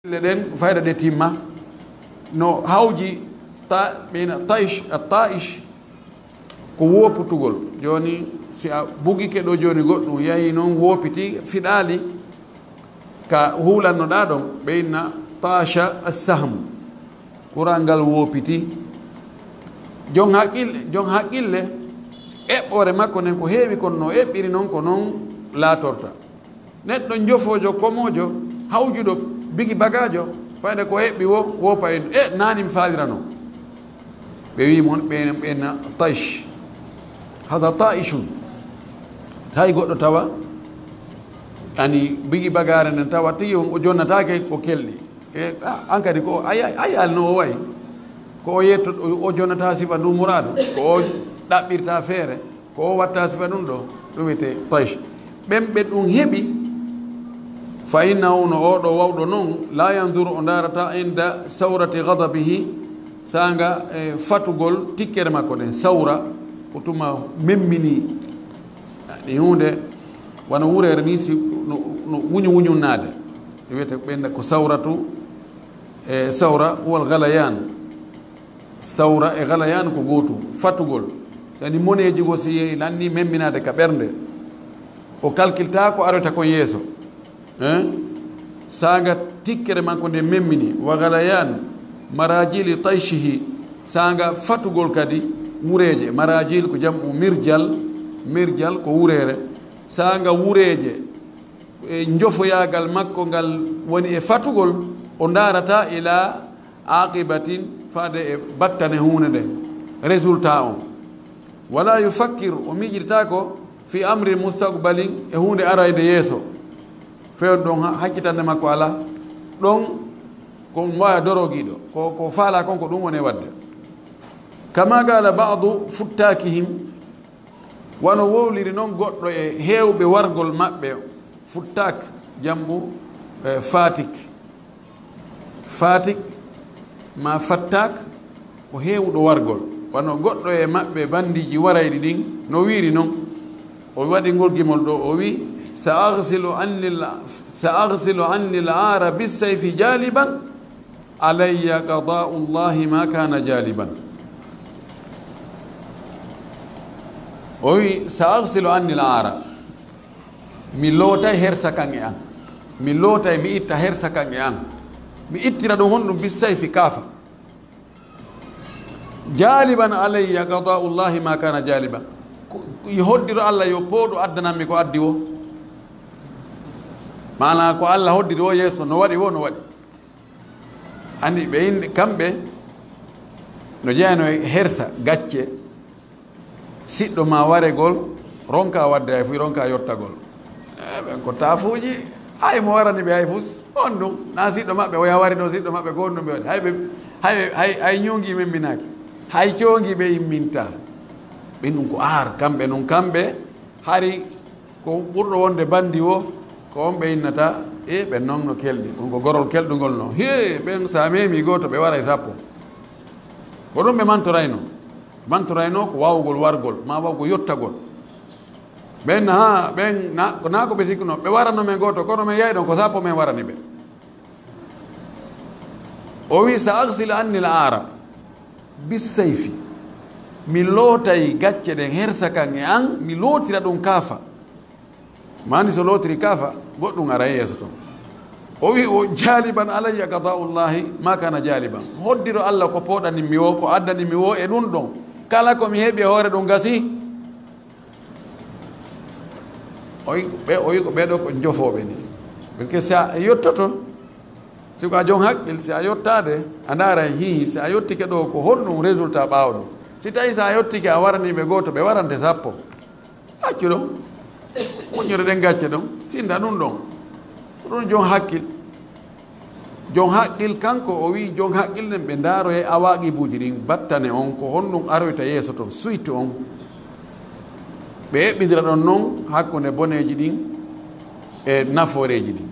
لدن فايدة تيمة no hawji ta bina taish ko woputugol joni si a bugi ke do joni goddum yayi non wopiti fidali ka hulanno da don beyna tasha as-sahm kurangal wopiti jon haqqille eɓɓore makko nen ko heewi kono no eɓɓiri noon ko noon laatorta neɗɗo jofojo komojo hawjuɗo bigi bagajo fayde ko heɓɓi wo wopa en nani mi faalirano ɓe wi mon ɓena taish hada taishun tawi goɗɗo tawa ani bigi bagare nden tawa tigi o jonnatake ko kelɗi an kadi ko ayal no o wayi ko o yetto o jonnata sifa ndu mouradu ko o ɗaɓɓirta feere ko o watta sifa ɗum ɗo ɗum wiyete taish ɓen ɓe ɗum heɓi fa innahu no oɗo wawɗo noon la yanduru o darata inda sawrati gadabihi sanga fatugol tikkere makko ɗen sawra ko tuma memmini ɗi hunde wona wurere ni si no wuñunnade ɗum wiyete ɓenda ko sawratu sawra wal galayan sawra e galayan ko gotum fatugol yani moneji go si yehi lanni memminade ka ɓernde o calculta ko arata kon yeeso sanga tikkere makko nde memmini wa galayan marajili tayshihi sanga fatugol kadi wureje marajil ko jamu mirjal ko wurere sanga wureje e jofoyagal makko ngal woni e fatugol o darata ila aqibatin fade e battane hunde nde résultat on wala yufakkir o miijirta ko fi amri mustaqbalin e hunde arayde yeeso fewn ɗon hakkitande makko ala ɗon ko waya dorogiɗo ko faala kon ko ɗum woni wadde kama gala badu futtakihim wano wowliri noon goɗɗo e heewɓe wargol maɓɓe futtak jammu fatik ma fattak ko heewɗo wargol wano goɗɗo e maɓɓe bandiji warayɗi ɗin no wiiri noon o waɗi ngol gimol ɗo o wi سأغسل عني العار بالسيف جالبا علي قضاء الله ما كان جالبا وي سأغسل عني العار mi lootay hersa kange an mi lootay mi itta hersa kange an mi ittira ɗum honɗum bisayfi kaafa jaliban alayya qada'ullahi ma kana jaliban hoddiro Allah yo pooɗo addananmi ko addi wo mana ko Allah hoddiri o yeeso no waɗi wo no waɗi andi ɓe inde kamɓe no jeyano hersa gacce siɗɗo ma waregol ronka wadde hay fuy ronka yottagol ɓen ko taafuji hay mo warani ɓe hay fus on ɗum na siɗɗo maɓɓe oya wari ɗo siɗɗo maɓɓe ko ɗum ɓe waɗi hay ñongi memminaki hay coongi ɓe imminta ɓen ɗum ko ar kamɓe noon kamɓe hari ko ɓurɗo wonde bandi o ko on ɓe innata ɓen noon no kelɗi ɗum ko gorol kelɗugol no ɓen sa memi goto ɓe waray sappo ko ɗum ɓe mantorayno ko wawgol wargol ma wawgo yottagol ɓen ɓen na ko ɓe sikkuno ɓe warano men goto kono men yayi ɗon ko sappo men warani ɓe o wi sa agsil anni l ara bisayfi mi lootay gacce ɗen hersa kan e an mi lootira ɗum kaafa mani so lootiri kaafa goɗɗum ara yeeso toon o wi o jaliban alayya qada'ullahi ma kana jaliban hoddiro Allah ko pooɗanimi wo ko addanimi wo e ɗum ɗon kala komi heeɓi e hoore ɗum gasi o wi ko ɓeɗo ko jofoɓe ni parce que si a yottoto siko a jon haqqil si a yottade a ndaara hihi si a yottike ɗo ko honɗum résultat ɓaawɗum si tawi sa yottike a waraniɓe goto ɓe warante sappo accu ɗon moƴƴere ɗen gacce ɗon sinda ɗum ɗon ɗum jon haqqil kanko o wi jon haqqil ɗen ɓe ndaaro e awaqibuji ɗin battane on ko honɗum aroyta yeeso toon suite on ɓe eɓɓidira ɗon noon hakkunde boneji ɗin e naforeji ɗin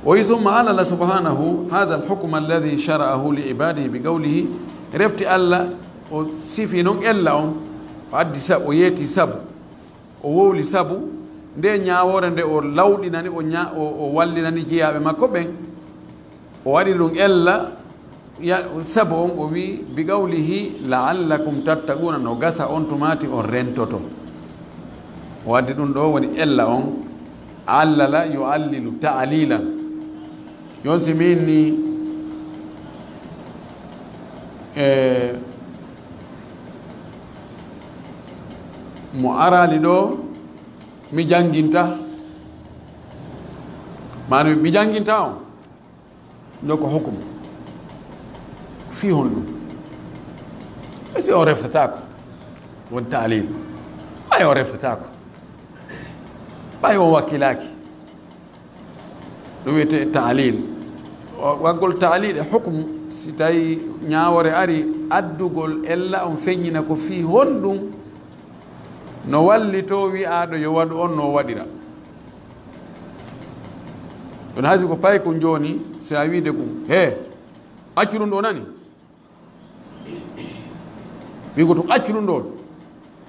o wi summa Allah subhanahu hada alhukme alladi shara'ahu li ibadihi bi qawlihi refti Allah o sifi noon ella on o addi sabu o yeeti sabu o wowli sabu nde ñawore nde o lawɗinani o wallinani jeeyaɓe makko ɓen o waɗi ɗum ella sabu on o wi bi qawlihi la'allakum tattaquna no gasa on tumati on rentoto o waddi ɗum ɗo woni ella on allala yuallilu ta'lilan yon si min ni mo arali ɗo mi janginta manami mi janginta on ɗo ko hukum fi hon ɗum e si o reftatako won ta'lil ɓay o reftatako ɓay o wakkilaki ɗum wiyete ta'lil waggol ta'lil e hukmu si tawi ñawore ari addugol ella on feññina ko fi honɗum no wallito wi'aɗo yo waɗu on no waɗira ɗon haysi ko payi ko joni si a wiide ɗum he accu ɗum ɗo nani wi ko to accu ɗum ɗon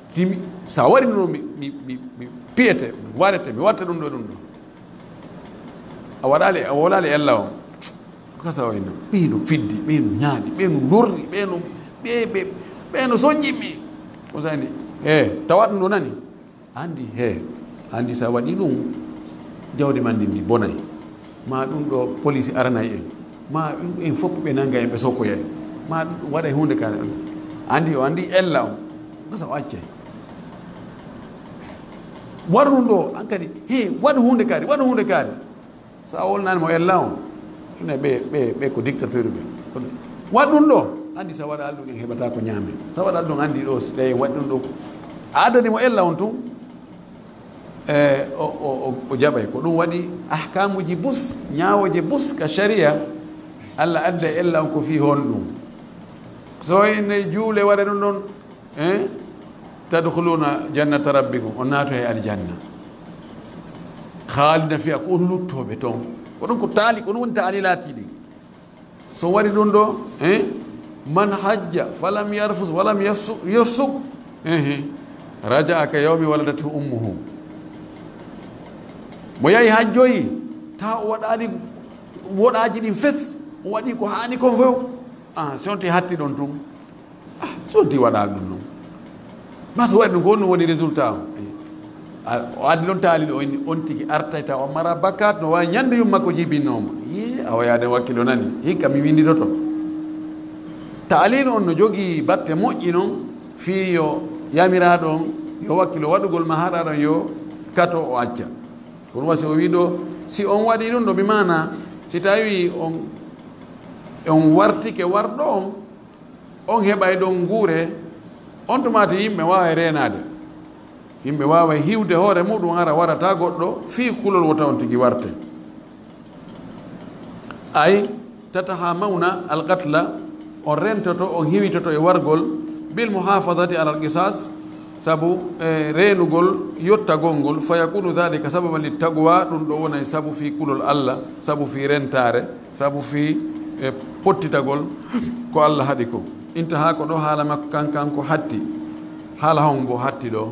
simi sa waɗi ɗum ɗo mi piyete mi waɗete mi watta ɗum ɗo ɗum ɗo a waɗali a wolali ella on kasa wayno ɓeyno fiddi ɓeyno ñaaɗi ɓeyno lorri ɓeyno soñƴimmi ko sani tawat ɗum ɗo nani andi andi sa waɗi ɗum jawdi man ndi bonay ma ɗum ɗo police aranay en ma en fof ɓe nanga en ɓe sokkoya en ma ɗum waɗa hunde kare andi o andi ella on gasa o acce waɗa ɗum ɗo an kadi waɗa hunde kaari waɗa hunde kaari sa wolnani mo ella on ine ɓe ko dictateur ɓe waɗ ɗum ɗo andi sa waɗa alɗum en heɓata ko ñaame sa waɗa ɗum andi ɗo so tawi waɗi ɗum ɗo adani mo ella on tun o jaɓay ko ɗum waɗi ahkamuji bus ñawoje bus ka sharia allah adda ella on ko fi hon ɗum so ene juule waɗa ɗum ɗon tadkhuluna jannata rabbikum on naato he aljanna haalina fiya ko on luttoɓe toon ko ɗum ko taali ko ɗum woni taali laatiɗi so waɗi ɗum ɗo man hajja falam yarfus walam yafsuk raja ka yawmi waladatu ummuhu mo yahi hajjoyi ta o waɗani woɗaji ɗin fes o waɗi ko hani kon fof sonti hatti ɗon tun sonti waɗal ɗum noon ma so waɗi ɗum ko ɗum woni résultat o addi ɗon taali ɗo on tigi artayta o mara bakkat no wawi ñande yum makko jibinnoma a wayade wakkilo nani hikka mi winditoto taalil on no jogui batte moƴƴi noon fi yo yamiraɗo on yo wakkilo waɗugol ma haɗa ɗon yo kato o acca ko ɗum wasi o wi ɗo si on waɗi ɗum ɗo mi mana si tawi on wartike warɗo on heɓay ɗon guure on tumati yimɓe wawa renade yimɓe wawa hiwde hoore muɗum ara warata goɗɗo fi kulol wota on tigui warte ay tataha mawna alqatla on rentoto on hiwitoto e wargol bil muhafadati ala alqisas sabu renugol yottagol ngol fa yakunu dhalika sababan littaqwa ɗum ɗo wonay sabu fi kulol allah sabu fi rentare sabu fi pottitagol ko allah haɗi ko intaha ko ɗo haala makko kanko hatti haala hon bo hatti ɗo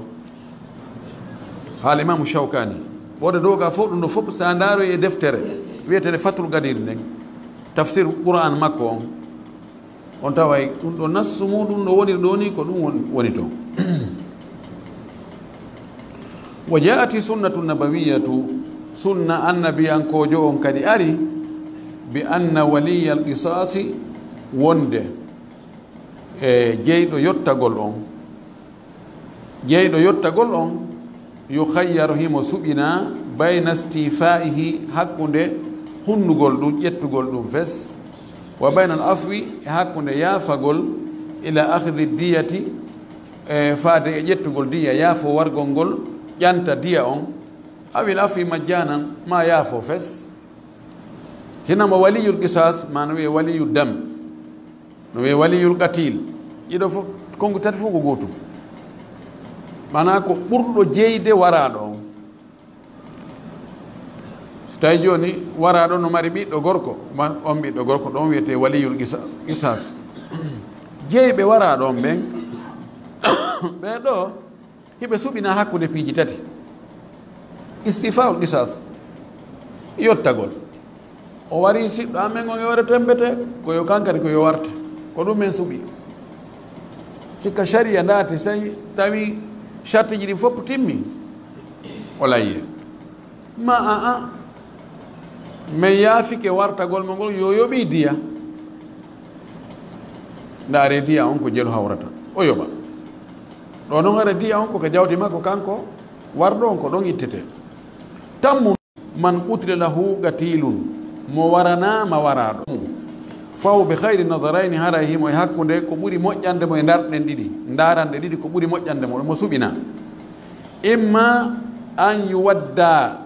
haala imamu Shawkani wode doga fof ɗum ɗo fof sa ndaroy e deftere wiyetere Fathul Gadir nden tafsir Qur'an makko on taway ɗum ɗo nassu muɗum ɗo woni ɗo ni ko ɗum woni to wa jaati sunnatu nabawiyatu sunna annabiyankojo on kadi ari bi anna waliya al qisasi wonde jeyɗo yottagol on yukhayyaru himo suɓina bayna istifaihi hakkunde hunnugol ɗum ƴettugol ɗum fes wa bayna al afwi e hakkunde yaafagol ila akhdi diyati faade e ƴettugol diya yaafo wargol ngol ƴanta diya on awil afwi majjanan ma yaafo fes hinama waliyul qisas ma no wiye waliyu dam no wiye waliyul qatil ɗiɗo fof konko tati fof ko gotum mana ko ɓurɗo jeyde waraɗo on so tawi joni waraɗo no mari ɓiɗɗo gorko on ɓiɗɗo gorko ɗon wiyete waliyul qisas jeyɓe waraɗo on ɓen ɓeɗo hiɓe suɓina hakkude piiji tati istifaul qisas yottagol o wari siɗɗo amen on yore tembete koyo kankadi koyo warte ko ɗum men suuɓi sikka sharia ndaati say tawi charte ji ɗi fof timmi o layye ma a mais yaafike wartagol mo ngol yo yoɓi diya ndaare diya on ko jelu hawrata o yoɓa ɗo noon ara diya on koko jawdi makko kanko warɗo on ko ɗon ittete tammu man qutila lahu gatilun mo waranama waraɗo faw be hayri nadarayni hara himo e hakkude ko ɓuri moƴƴande mo e darɗen ɗiɗi daranɗe ɗiɗi ko ɓuri moƴƴande mo mo suɓina imma an yuwadda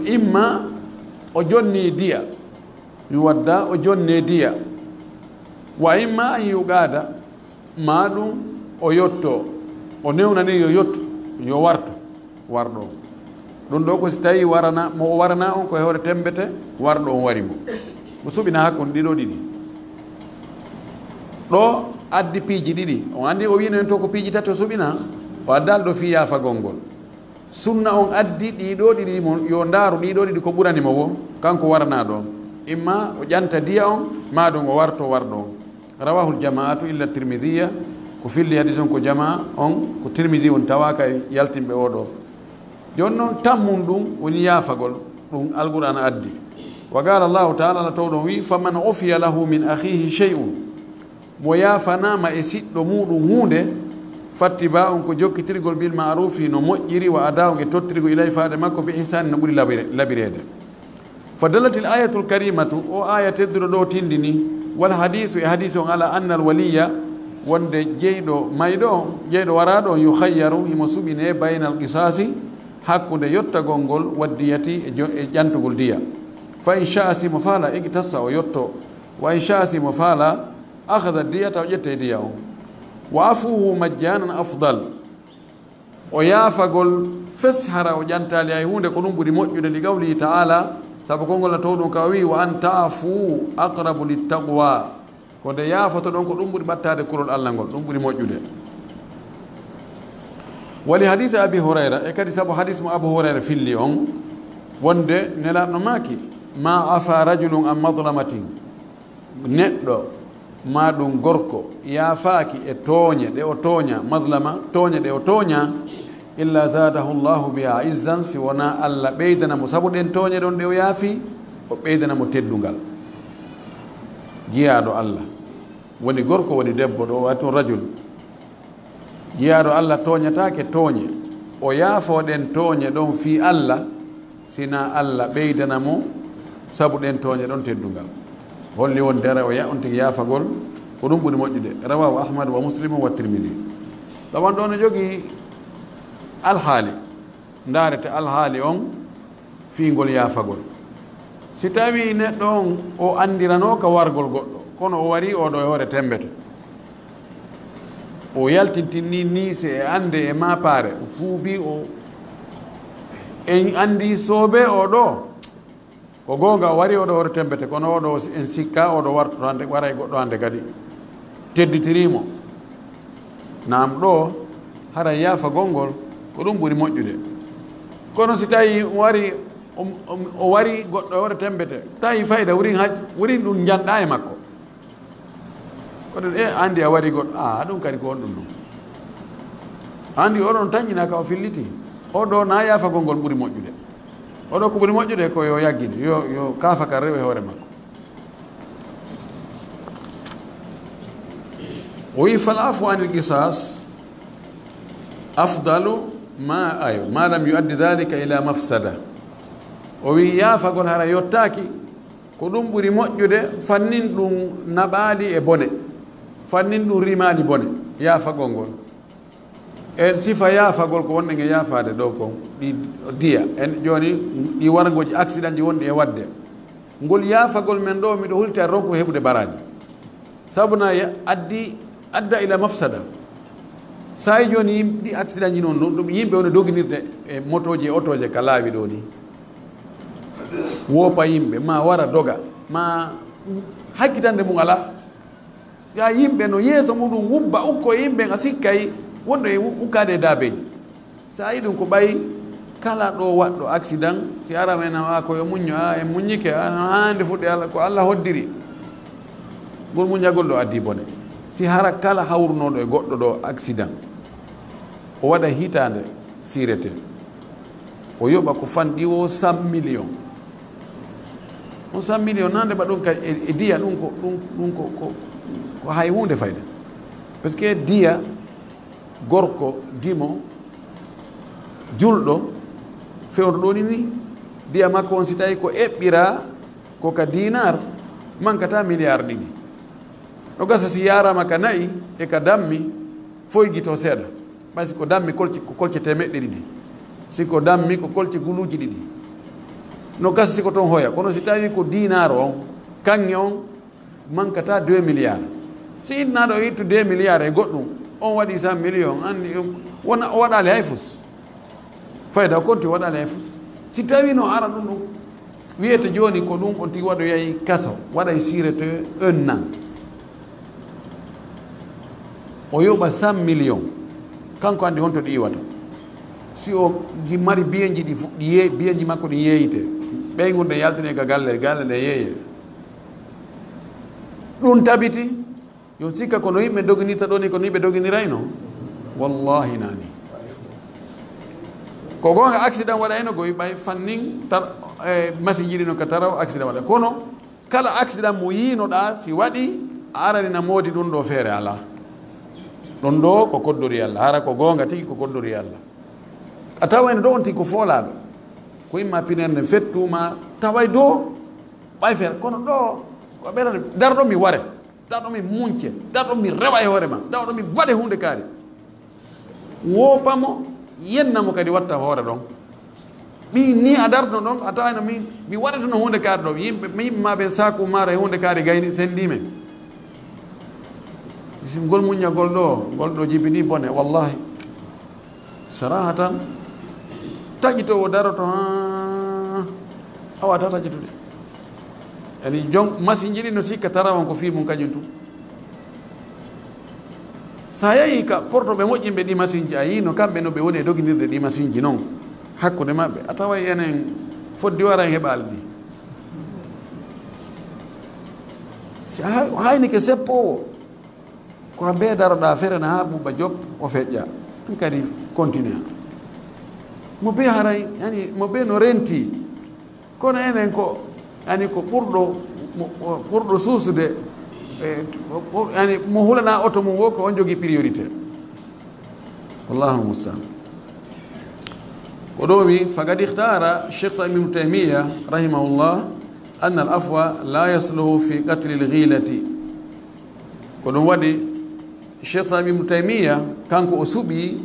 imma o jonni diya yuwadda o jonne diya wa imma an yuqada ma ɗum o yotto o newnani yo yotto yo warto warɗo ɗum ɗo ko si tawi warana mo warana on ko hewre tembete warɗo on wari mo mo suɓina hakkude ɗiɗo ɗiɗi ɗo addi piiji ɗiɗi on andi o wino en to ko piiji tati o suɓina o addal ɗo fi yafagol ngol sunna on addi ɗiɗo ɗiɗi mo yo ndaaru ɗiɗo ɗiɗi ko ɓuranimo wo kanko warana ɗon imma o ƴanta diya on ma ɗum o warto warɗo on rawahul jama'atu illa tirmidiya ko filli hadis on ko jama on ko tirmidi on tawaka e yaltimɓe oɗo joni noon tammum ɗum woni yaafagol ɗum alqur'an addi wa qala llahu taala ala taw ɗon wi faman ofiya lahu min akhihi shey'un mo yaafanama e siɗɗo muɗum hunde fattiba on ko jokkitirgol bil ma'rufi no moƴƴiri wa adahu e tottirgo ilay faade makko be ihsani no ɓuri labirede fa dallatil ayatul karimatu o aya tedduɗo ɗo tindini wal hadisu e hadis on ala anna al waliya wonde jeyɗo mayɗo on jeyɗo waraɗo on yukhayyaru himo suɓine baynal qisasi hakkude yottagol ngol waddiyati e ƴantugol diya fa in sha simo faala igtassa o yotto wa in sha simo faala akhada diyata o ƴette diya on wa afuhu majjanan afdal o yaafagol fes hara o ƴantali hay hunde ko ɗum ɓuri moƴƴude li qawlihi taala saabu konngol na taw ɗum ka wi wa an taafu aqrabu littaqwa ko nde yaafoto ɗon ko ɗum ɓuri ɓattade kurol allah ngol ɗum ɓuri moƴƴude wali hadise abi hurayra e kadi saabu hadis mo abou hurayra filli on wonde nelaɗo maaki ma afa rajulum an madlamatin neɗɗo ma ɗum gorko yaafaaki e tooñe ɗe o tooña madlama tooñe ɗe o tooña illa zadahu llahu biha izzan si wona allah ɓeydanamo sabu ɗen tooñe ɗon ɗe o yaafi o ɓeydanamo teddungal jiyaɗo allah woni gorko woni debbo ɗo wati rajul jiyaɗo allah tooñatake tooñe o yaafoɗen tooñe ɗon fi allah sina allah ɓeydanamo sabu ɗen tooñe ɗon teddungal holli won dere o on tigi yaafagol ko ɗum ɓuri moƴƴude rawahu ahmad wa muslimu wa tirmidi tawan ɗo no jogii alhaali ndaarete alhaali on fiingol yaafagol si tawi neɗɗo on o andirano ka wargol goɗɗo kono o wari oɗo e hoore tembete o yaltintinni niise e ande e mapaare o fuubi o en andi soobe oɗo ko goonga o wari oɗo hoore tembete kono oɗo en sikka oɗo wartoto hande wara e goɗɗo hande kadi tedditirimo nam ɗo hara yaafagol ngol ko ɗum ɓuri moƴƴude kono si tawi wari o wari goɗɗo hoore tembete tawi fayida wurin ɗum janɗa e makko koɗen andi a wari goɗɗo ɗum kadi ko on ɗum ɗum andi oɗon tañƴina ka o filliti oɗo na yaafagol ngol ɓuri moƴƴude oɗo ko ɓuri moƴƴude ko yo yaggine yo kaafa ka rewe hoore makko o wi fal afu anil qisas afdalu ma lam yuaddi dhalika ila mafsada o wi yaafagol hara yottaaki ko ɗum ɓuri moƴƴude fannin ɗum naɓaali e bone fannin ɗum rimaali bone yaafagol ngol en sifa yaafagol ko wonɗe nge yaafaade ɗo kon ɗi diya en jooni ɗi wargoji accident ji wonɗi e waɗde ngol yaafagol men ɗo miɗo hulti a ronko heɓude baraji sabuna adda ila mafsada sayi jooni ɗi accident ji noon ɗum yimɓe woni doginirde e motoji e otoje ka laawi ɗo ni woopa yimɓe ma wara doga ma hakkitande mum ala ya yimɓe no yeeso muɗum wubba ukko e yimɓe a sikkay wonɗo e ukkade e daabeji sa yi ɗum ko ɓayi kala ɗo waɗɗo accident si ara men ko yo muñño e muññike hande fuɗɗi Allah ko Allah hoddiri ngol muñagol ɗo addi bone si hara kala hawrunoɗo e goɗɗo ɗo accident o waɗa hitande sirete o yoɓa ko fanɗi o 100 millions on 100 millions nande ba ɗum ka e diya ɗum ko hay hunde fayda par ce que diya gorko dimo julɗo fewdo ɗo ni diya makko on si tawi ko eɓɓira ko ka dinar mankata milliard ɗiɗi ɗo gasa si yarama ka nayi e ka dammi foygito seeɗa ɓay siko dammi ko kolce temeɗɗe ɗiɗi siko dammi ko kolce guluji ɗiɗi no gasa siko toon hoya kono si tawi ko dinar on kanŋe on mankata 2 milliards si innaɗo ittu 2 milliards e goɗɗum on waɗi 100 millions andi o waɗali hay fus fayda o konti waɗali hay fus si tawi no ara ɗum wiyete joni ko ɗum on tigi waɗo yahi kaso waɗay sirete 1 an o yoɓa 100 millions kanko andi honto ɗi iwata si o ji mari biyeji ɗi biyeji makko ɗi yeeyite ɓeygude yaltine ka galle nde yeeye ɗum tabiti yo sikka kono yimɓe doginirta ɗo ni kono yimɓe doginirayno wallahi nani ko gonga accident waɗayno go ɓay fannin machine jiɗi no ka taraw accident waɗa kono kala accident mo yinoɗa si waɗi a aranina moodi ɗum ɗo feere ala ɗon ɗo ko koddori Allah hara ko gonga tigi ko koddori Allah a tawayno ɗo on tigi ko foolaɗo ko imma pinerne fettuma taway do ɓay feere kono ɗo ko ɓerane darɗo mi ware darɗo mi munce darɗo mi rewa e hoore ma darɗo mi waɗe hunde kaari woopamo yennamo kadi watta hoore ɗon ɓi ni a darno ɗon a tawayno mi waɗatono hunde kaari ɗo yimɓe maɓe saku mara e hunde kaari gayni sendime si ngol muñagol ɗo jibini bone wallahi sarahatan taƴitowo daroto awata taƴitude yani jon machine jiɗi no sikka tarawon ko fimum kañum tum sa yeehi ka portoɓe moƴƴinɓe ɗi machine ji a yino kamɓe no ɓe woni e doginirde ɗi machine ji noon hakkude maɓɓe a taway enen foddi wara en heɓali ɗi hayni ke seppowo ko be daroɗa ferena ha ɓuuɓa job o feƴƴa ɗum kadi continue mo be haray yani mo be no renti kono enen ko yani ko ɓurɗo suusude yani mo hulana auto mum wo ko on jogui priorité wallahu mustaan ko ɗo wi faqad ikhtara cheikh sa ibnu taymia rahimahullah anna al afwa la yasluhu fi qatli l ghilati ko ɗum waɗi cheikh sa ibnu taymia kanko o suuɓi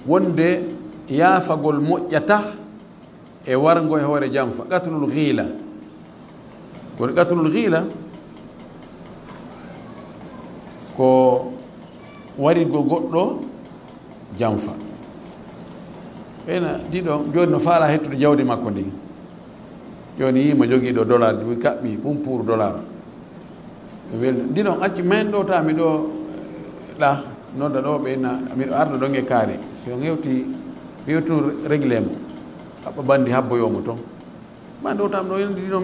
wonde yaafagol moƴƴata e wargo e hoore jamfa qatlul ghila kono qatlul ghila ko warirgo goɗɗo jamfa ena ɗiɗo joni no faala hettude jawdi makko ndi joni yima jogiiɗo dollar wi kaɓɓi pum pour dollar welno ɗiɗon acci men ɗo ta miɗo ɗa nodda ɗo ɓeyna miɗo arda ɗon e kaari so hewti réglé mo haɓɓa bandi habboyomo toon man ɗo tam ɗo ɗiɗon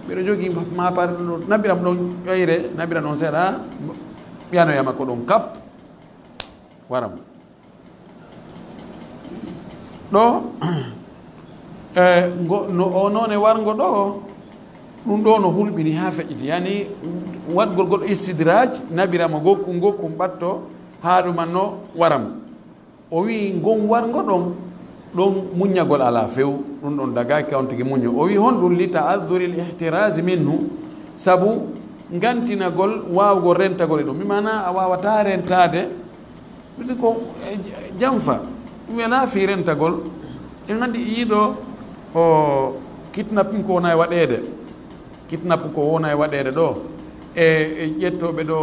mbiɗo jogii ma pare ɗo naɓiram ɗon ƴoyre naɓiram ɗon seeɗa ɓiyanoyama ko ɗon kap waram ɗo no o noon e wargo ɗo ɗum ɗo no hulɓini ha feƴƴiti yani waɗgol goɗɗo istidraj naɓirama gokkum ɓatto ha ɗumanno waram o wi gon wargo ɗon muñagol ala few ɗum ɗon dagaki on tigui muño o wi honɗum li ta'adduri l ihtirage minhu saabu gantinagol wawgol rentagol e ɗum mimana a wawata rentade misi ko jamfa ɗum wela fi rentagol en andi yiiɗo o kidnapping ko wona e waɗede kidnapp ko wona e waɗede ɗo e ƴettoɓe ɗo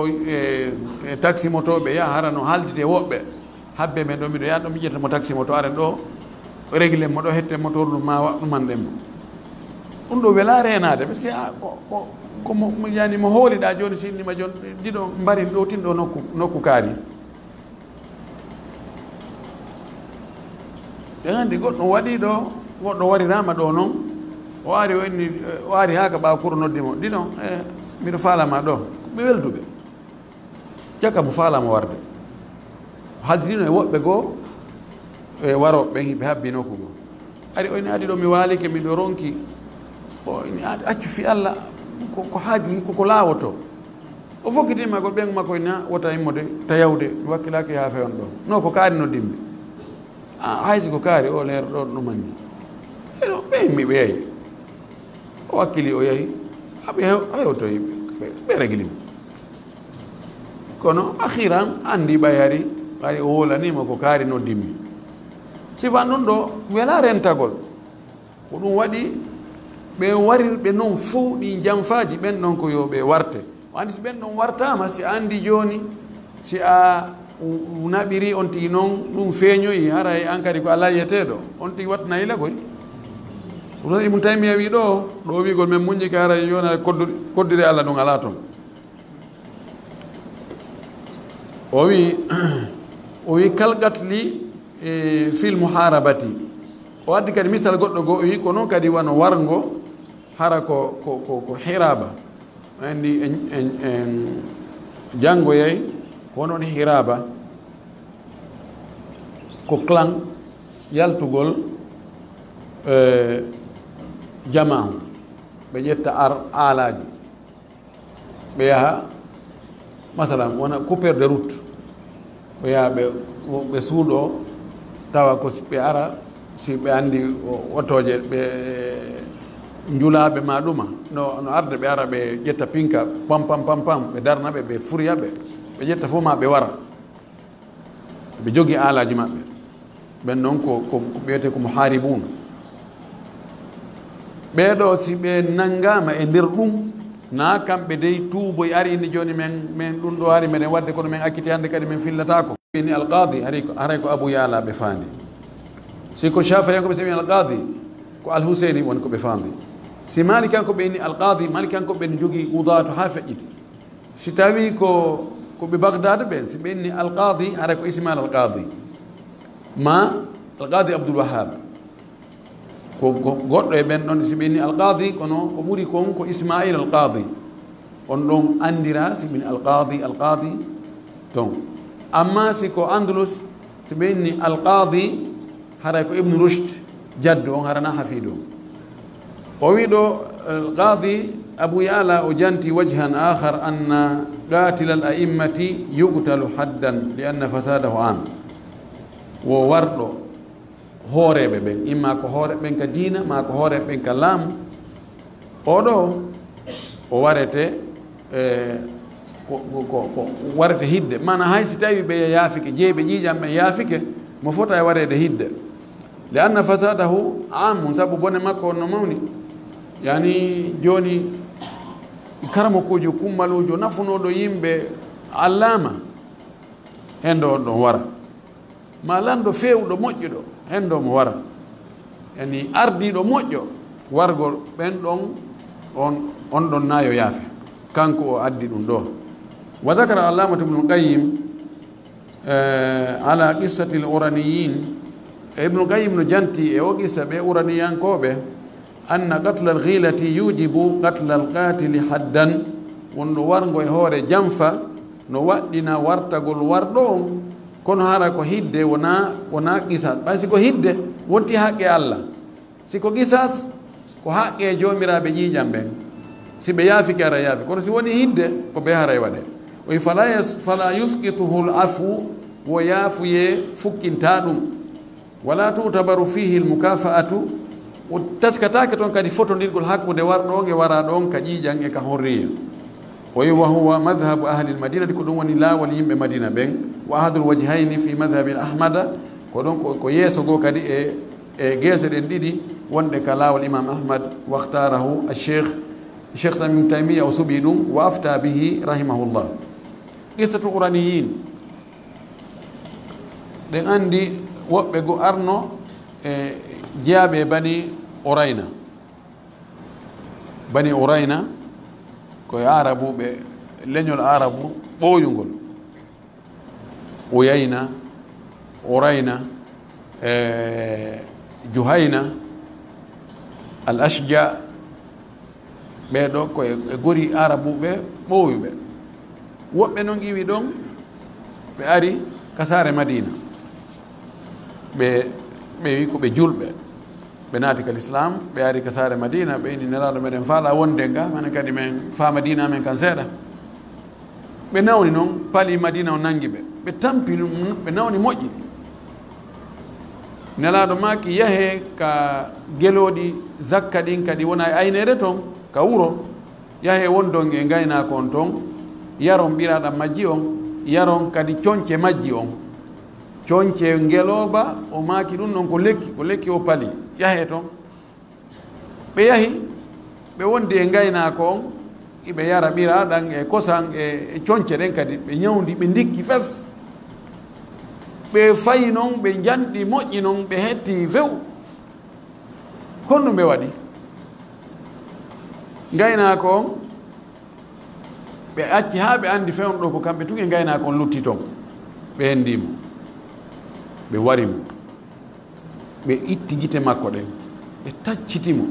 e taxi motoɓe ya harano haaldide woɓɓe habbe men ɗo miɗo yaha ɗo mi ƴetta mo taxi moto aren ɗo réglé mo ɗo hette motor ɗum ma waɗɗumanɗen mo ɗum ɗo wela renade par ce que komo yani mo hooliɗa joni sinnima joni ɗiɗo mbari ɗo tinɗo nokku kaari ɗe anndi goɗɗo waɗi ɗo goɗɗo warirama ɗo noon o ari o inni o ari ha ka ɓawa kuro noddimo ɗino mbiɗo falama ɗo ɓe welduɓe jakka mo falama warde haalditino e woɓɓe goo e waroɓe ɓen hiɓe habbi nokku goo ari o inni adi ɗo mi waalike miɗo ronki o inni accu fi Allah ko haaji koko laawoto o fokkitima ko ɓen makko na wota immode tayawde wakkilaki ha fewn ɗo non ko kaari noddimɓe haysi ko kaari o leer ɗon ɗumanni eɗo ɓen mi ɓeeyi o wakkili o yahi aɓe hewtoyi ɓe réglimo kono akhiran andi ɓayari ari o wolanima ko kaari noddimmi sifan ɗum ɗo wela rentagol ko ɗum waɗi ɓe warirɓe noon fo ɗi janfaji ɓen ɗon ko yo ɓe warte andi si ɓen ɗon wartama si andi joni si a naɓiri on tigi noon ɗum feeñoyi haray an kadi ko ala yiyeteɗo on tigi watta nayila koy ɗum Ibnu Taymiya wi ɗo wigol men muñƴi ka haray joni koddire Allah ɗum ala toon o wi kalgatli fil muharabati o addi kadi misal goɗɗo goo o wi ko noon kadi wano wargo hara ko hiraba andi en janngoyay ko noon hiraba ko clan yaltugol jamahu ɓe ƴetta aalaji ɓe yaha masalan wona coupeur de route ɓe yaha ɓe suuɗo tawa ko ɓe ara si ɓe andi otoje ɓe njulaɓe ma ɗuma no arde ɓe ara ɓe ƴetta pinka pam ɓe darnaɓe ɓe furiyaɓe ɓe ƴetta fof ma ɓe wara ɓe jogi aalaji maɓɓe ɓen noon ko ɓeyete ko muharibun ɓeɗo si ɓe nangama e nder ɗum na kamɓe dey tuuboy ari indi joni men ɗum ɗo ari meɗen wadde kono men akkiti hande kadi min fillatako ni alqadi haray ko Abou Yala ɓe faandi si ko Shafi'i ko ɓe semi alqadi ko Al-Huseyni woni ko ɓe faandi si Malik kanko ɓe inni alqadi Malik kanko ɓe jogii qudatu ha feƴƴiti si tawi ko ɓe Bagdad ɓen si ɓe inni alqadi haray ko Ismail alqadi ma alqadi Abdoul Wahhab ko goɗɗo e ɓen ɗon si ɓe inni alqadi kono ko ɓuri kon ko Ismail alqadi on ɗon andira si ɓe inni alqadi ton amma si ko Andalus si ɓe inni alqadi haray ko Ibn Rushd jaddu on harana hafiɗo o wi ɗo alqadi Abou Yala o janti wajhan akhar anna qatila al a'immati yuqtalu haddan li anna fasadahu am wo warɗo hooreɓe ɓen imma ko hooreɓe ɓen ka diina ma ko hooreɓe ɓen ka laamu oɗo o warete ko warete hidde mana hay si tawi ɓe yaafike jeeɓe ƴiiƴam ɓen yaafike mo fota e warede hidde li anna fasadahu amu sabu bone makko no mawni yani joni karamokujo kummalujo nafunoɗo yimɓe allama hendo on ɗon wara ma lanɗo fewɗo moƴƴuɗo hendo mo wara yani ardiɗo moƴƴo wargol ɓen ɗon on ɗon nayo yaafe kanko o addi ɗum ɗo wa dakara allamatu ibnul qayyim ala qissati l uraniyin ibnul qayyim no janti e o qissa ɓe uraniyankoɓe anna qatla al ghilati yujibu qatla al qatili haddan wonɗo wargo e hoore janfa no waɗɗina wartagol warɗo on kono hara ko hidde wona qisas ɓay siko hidde wonti haqqe Allah siko qisas ko haqqe jomiraɓe ƴiiƴam ɓen si ɓe yaafiki ara yaafi kono si woni hidde ko ɓe haray waɗe o wi fala yusqituhu l afu wo yaafuye fukkinta ɗum wala tutabaru fihi l mukafa'atu o taskatake toon kadi fotodirgol hakkude warɗo on e wara ɗon ka ƴiiƴan e ka horriya o wi wa huwa madhabu ahli l madinati ko ɗum woni laawol yimɓe madina ɓen wa ahadul wajhayni fi madhabi l ahmada ko ɗon ko yeeso goo kadi e geese ɗen ɗiɗi wonɗe ka laawol imam ahmad wahtarahu cheikh sami ibn taymia o suɓi ɗum wa afta bihi rahimahullah qissatu uraniyin ɗen andi woɓɓe go arno e jeyaɓe bani urayna koye arabu ɓe leñol arabu ɓooyugol uyayna urayna Juhayna al Ashja ɓeɗo koye gori arabuɓe ɓoowuɓe woɓɓe noon iwi ɗon ɓe ari kasare Madina ɓe wi ko ɓe julɓe ɓe naati ka l'islam ɓe ari kasare Madina ɓe ini nelaɗo meɗen faala wonde ga minen kadi min fa Madina amen kan seeɗa ɓe nawni noon paali Madina o nangi ɓe tampi ɓe nawni moƴƴi nelaɗo maki yahe ka geloɗi zakka ɗin kadi wona e aynede toon ka wuro yahe wondon e gaynako on toon yaron ɓiraɗam majji on yaron kadi coñce majji on coñce ngeloba o maki ɗum ɗon ko lekki o paali yahe toon ɓe yahi ɓe wondi e gaynako on iɓe yara ɓiraɗam e kosan e coñce ɗen kadi ɓe ñawdi ɓe dikki fes ɓe fayi noon ɓe janɗi moƴƴi noon ɓe hetti few honɗum ɓe waɗi gaynako on ɓe acci ha ɓe andi fewn ɗo ko kamɓe tugi gaynako on lutti toon ɓe hendimo ɓe warimo ɓe itti gite makko ɗen ɓe taccitimo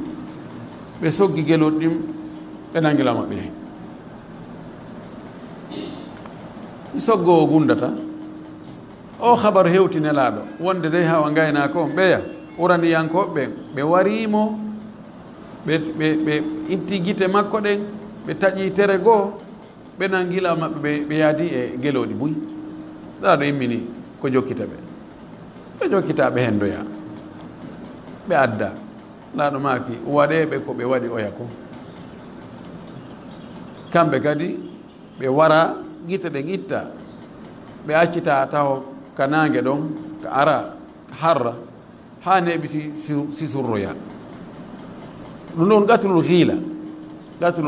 ɓe soggi geloɗi ɗin ɓe nangila maɓɓe hen i soggowo gundata o habaru hewti nelaɗo wonde dey hawa gaynako on ɓeya uraniyankoɓe ɓe warimo ɓe itti gite makko ɗen ɓe taƴi tere goo ɓe nangila maɓɓe ɓe yaadi e geloɗi buy ɗaɗo immini ko jokkita ɓe jokkita ɓe hendoya ɓe adda laaɗo maki waɗeɓe ko ɓe waɗi oya ko kamɓe kadi ɓe wara gite ɗen itta ɓe accita taw ka nangue ɗon ka ara harra ha neɓi si surroya ɗum ɗon gatulul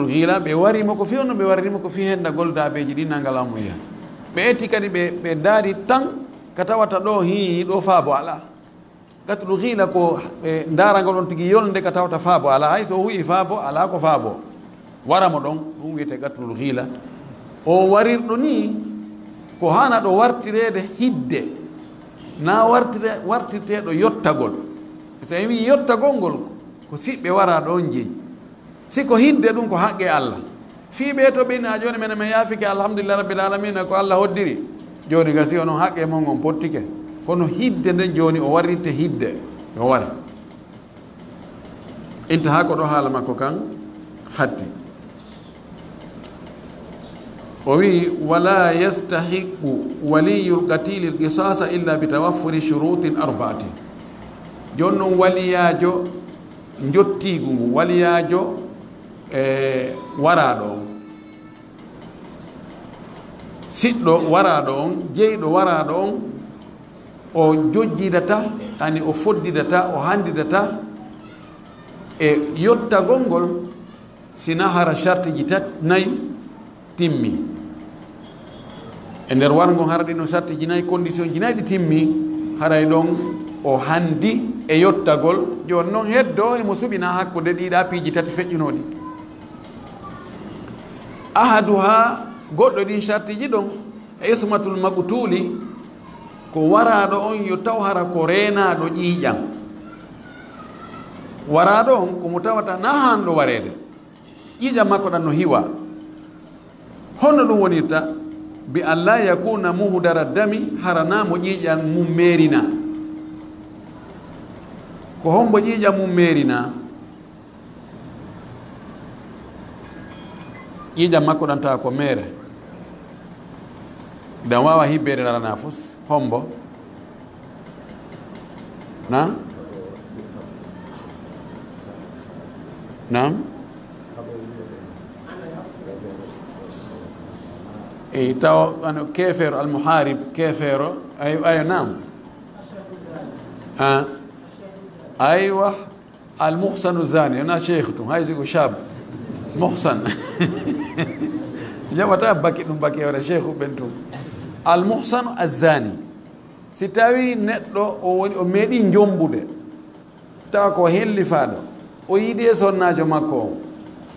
hiila ɓe warimo ko fewno ɓe warrimo ko fi henda goldabeji ɗi nangalamu ya ɓe etti kadi ɓe daari tan ka tawata ɗo hi ɗo faabo ala gatulul hiila ko ɓe daragol ɗon tigui yolde ka tawata faabo ala hay so huyi faabo ala ko faabo waramo ɗon ɗum wiyete gatulul hiila o warirɗo ni ko hana ɗo wartirede hidde na wartirteɗo yottagol so wi yottagol ngol ko siɓɓe wara ɗon jeeyi siko hidde ɗum ko haqqe Allah fiiɓe to ɓeni a joni mene min yaafike alhamdulillah rabbil alamina ko Allah hoddiri joni gasi onon haqqe mon on pottike kono hidde nde joni o warrite hidde o wari intaha ko ɗo haala makko kan hatti o wi wala yastahiqu waliyul qatili lqisasa illa bi tawaffuri shurutin arba'ati joni noon waliyajo jottigu ngu waliyajo waraɗo on siɗɗo waraɗo on jeyɗo waraɗo on o jojjidata ani o foddidata o handidata e yottagol ngol sina hara charte ji nayi timmi e nder wargo hara ɗino charte ji nayi condition ji nayi ɗi timmi haray ɗon o handi e yottagol joni noon heddo emo suɓina hakkude ɗiɗa piiji tati feƴƴunoɗi ahaduha goɗɗo ɗin charte ji ɗon e ismatul maqtuli ko waraɗo on yo taw hara ko renaɗo ƴiiƴam waraɗo on komo tawata na hanɗo warede ƴiiƴam makko ɗan no hiwa honno ɗum wonirta bi an la yakuna muhdara dami haranamo ƴiiƴam mum merina ko hombo ƴiiƴam mum merina ƴiiƴam makko ɗan tawa ko mere dan wawa hibbede rarana fus hombo nam e taw ano kefero almuharib kefero ayo nam aywa almuhsanu zani ana cheikh tum haysi ko shab muhsan jawata baki ɗum baki wara cheikhu ɓen tum almuhsanu azani si tawi neɗɗo o woni o meeɗi jombude tawa ko hellifaɗo o yiiɗi e sonnajo makko o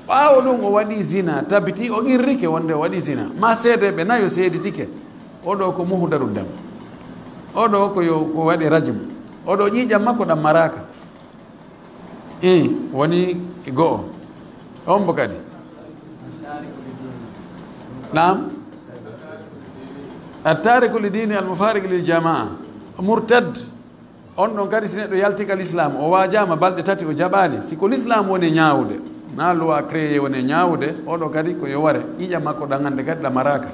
ɓaawo ɗum o waɗi zina tabiti o qirrike wonde o waɗi zina ma seedeɓe nayo seeditike oɗo ko muhdaru dam oɗo ko waɗi rajum oɗo ƴiiƴam makko ɗam maraka woni go'o on bo kadi nam attariku li dini almufariqu lil jamaa murtad on ɗon kadi si neɗɗo yaltika l'islam o wajama balɗe tati o jaɓali siko l'islam woni ñawde na loi créé woni ñawde oɗo kadi ko yo ware ƴiiƴam makko ɗangande kadi ɗam maraka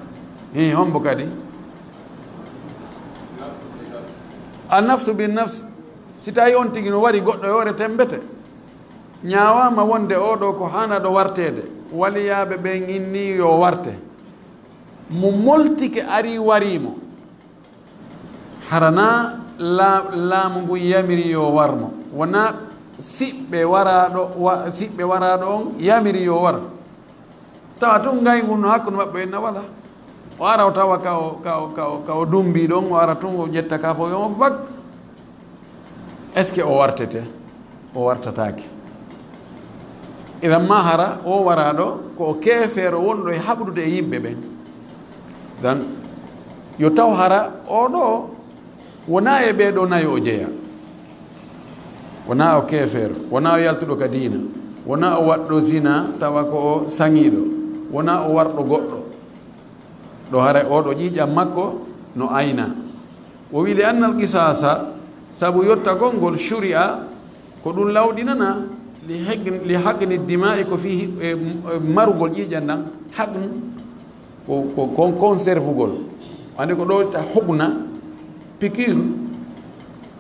hombo kadi annafsu bin nafs si tawi on tigi no wari goɗɗo yore tembete ñawama wonde oɗo ko hana ɗo wartede waliyaɓe ɓe inni yo warte mo moltike ari warimo harana laamu ngu yamiri yo warmo wona siɓɓe waraɗo on yamiri yo wara tawa tun ngaygu no hakkude maɓɓe enna wala o ara o tawa ka o dumbi ɗon o ara tun o ƴetta ka fo yo fak est ce que o wartete o wartatake idan ma hara o waraɗo ko keefeero wonɗo e haɓrude e yimɓe ɓen dan yo taw hara oɗo wona e ɓeɗo nayo o jeeya wona o keefeero wona o yaltuɗo ka diina wona o waɗɗo zina tawa ko o saŋiɗo wona o warɗo goɗɗo ɗo hara oɗo ƴiiƴam makko no ayna o wi li annal qisasa sabu yottagol ngol shuri'a ko ɗum lawɗinana li haqni dima'i ko fi marugol ƴiiƴam ɗan haqn ko conserve gol ande ko ɗo ta hogna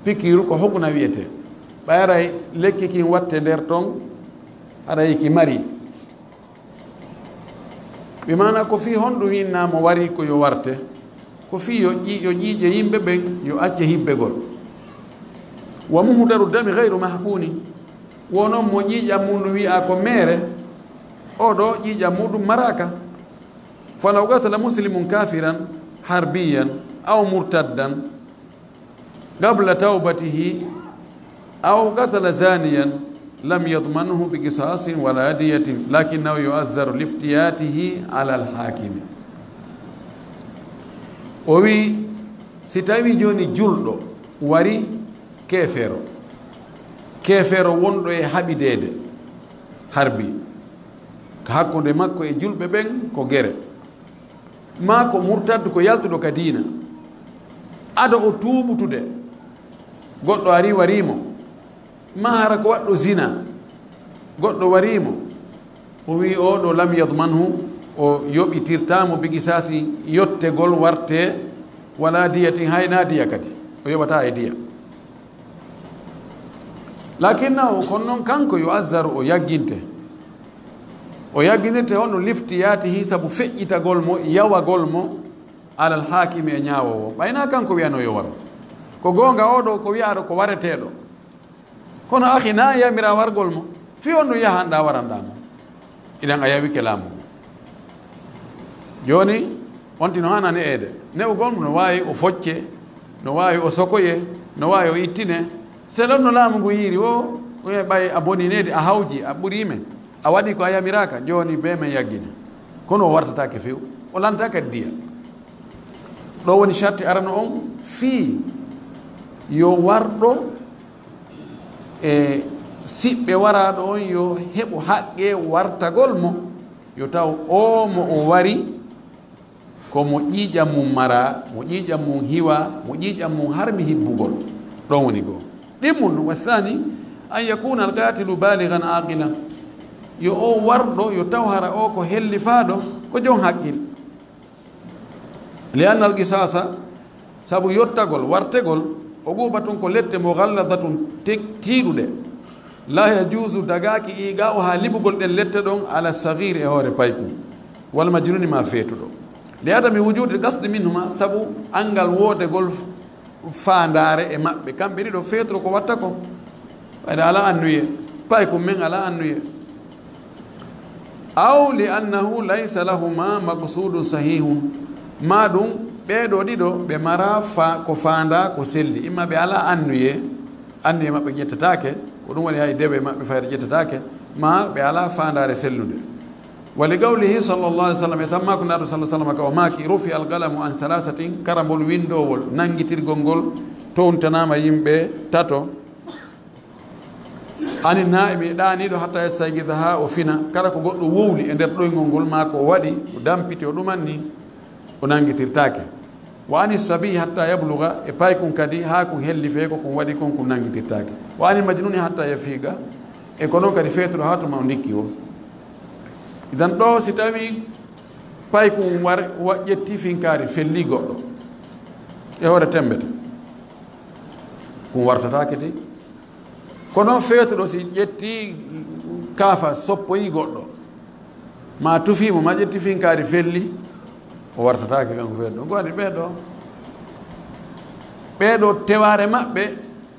piqure ko hogna wiyete ɓayray lekki kin watte nder ton aɗa ki mari ɓe mana ko fi honɗum winnamo wari ko yo warte ko fi yo ƴiiƴe yimɓe ɓen yo acce hibbegol wa muhdaru dami gayru mahkuni wonon mo ƴiiƴam muɗum wiya ko mere oɗo ƴiiƴam muɗum maraka falaw qatala muslimun kafiran harbiyan aw murtaddan qabla tawbatihi aw qatala zaniyan lam yadmanhu bi qisasin wala diyatin lakinnahu yu'azzaru liftiyatihi ala alhakimi o wi si tawi joni julɗo wari keefeero wonɗo e haɓidede harbi ko hakkude makko e julɓe ɓen ko gere ma ko murtaddu ko yaltuɗo ka diina aɗa o tuuɓutude goɗɗo ari warimo ma hara ko waɗɗo zina goɗɗo warimo o wi oɗo lam yadmanhu o yoɓitirtamo bigi sasi yottegol warte wala diyatin hayna diya kadi o yoɓata e diya lakinnahu kono noon kanko yo azzaru o yagginirte honno liftiyatihi sabu feƴƴitagol mo yawagol mo alal hakimi e ñawowo ɓayna kanko wiyano yo waro ko gonga oɗo ko wiyaɗo ko wareteɗo kono ahi na yamira wargol mo fi on ɗum yahanɗa waranɗamo iɗan a yawike laamu joni onti no hanani eede newgol mo no wawi o focce no wawi o sokoye no wawi o ittine selon no laamu ngu yiiri o ɓay a boninede a hawji a ɓuurime a waɗi ko a yamiraka joni be men yaggine kono o wartatake few o lanta kadi diya ɗo woni charte arano on fii yo warɗo e siɓɓe waraɗo on yo heɓo haqqe wartagol mo yo taw o mo o wari komo ƴiiƴam mum mara mo ƴiiƴam mum hiwa mo ƴiiƴam mum harmi hibbugol ɗon woni goo ɗimmum ɗum wathani an yakuna alqatilu baligan aqila yo o warɗo yo taw hara o ko hellifaɗo ko jon haqqil li anna alqisasa sabu yottagol wartegol o ɓuuɓa tun ko lette mo galladatun tiiɗuɗe la yajusu dagaki iga o ha liɓugol ɗen lette ɗon ala sagir e hoore paykum walla majnuni ma feetuɗo li adami wujude gasde minhuma sabu angal woodegol fandare e maɓɓe kamɓe ɗiɗo feetuɗo ko watta ko ɓayde ala annuye paykum men ala annuye aw li annahu laysa lahuma maqsudun sahihun ma ɗum ɓeɗo ɗiɗo ɓe mara ko fanda ko selli imma ɓe ala annuye maɓɓe ƴettatake ko ɗum waɗi hay deɓe maɓɓe fayde ƴettatake ma ɓe ala fandare sellude wa li qawlihi sallllahu alih w sallam e sammako naɗo sa sallam ka o maaki rufi alqalamu an halasatin karambol windowol nanguitirgol ngol towntanama yimɓe tato ani naiɓe ɗaniɗo hatta yastayqida ha o fina kala ko goɗɗo wowli e nder ɗoygol ngol ma ko waɗi o dampiti o ɗumanni o nanguitirtake wa ani sabi hatta yabluga e paykum kadi ha ko helli fe ko kon waɗi kon ko nanguitirtake wa ani majnuni hatta yafiga e ko noon kadi feetuɗo ha tuma o ndikki o idan ɗo si tawi paykum ƴetti finkari felli goɗɗo e hoore tembete kum wartatake de kono feetuɗo si ƴetti kaafa soppoyi goɗɗo ma tufimo ma ƴetti finkari felli o wartatake kanko feetuɗo goni ɓeɗo teware maɓɓe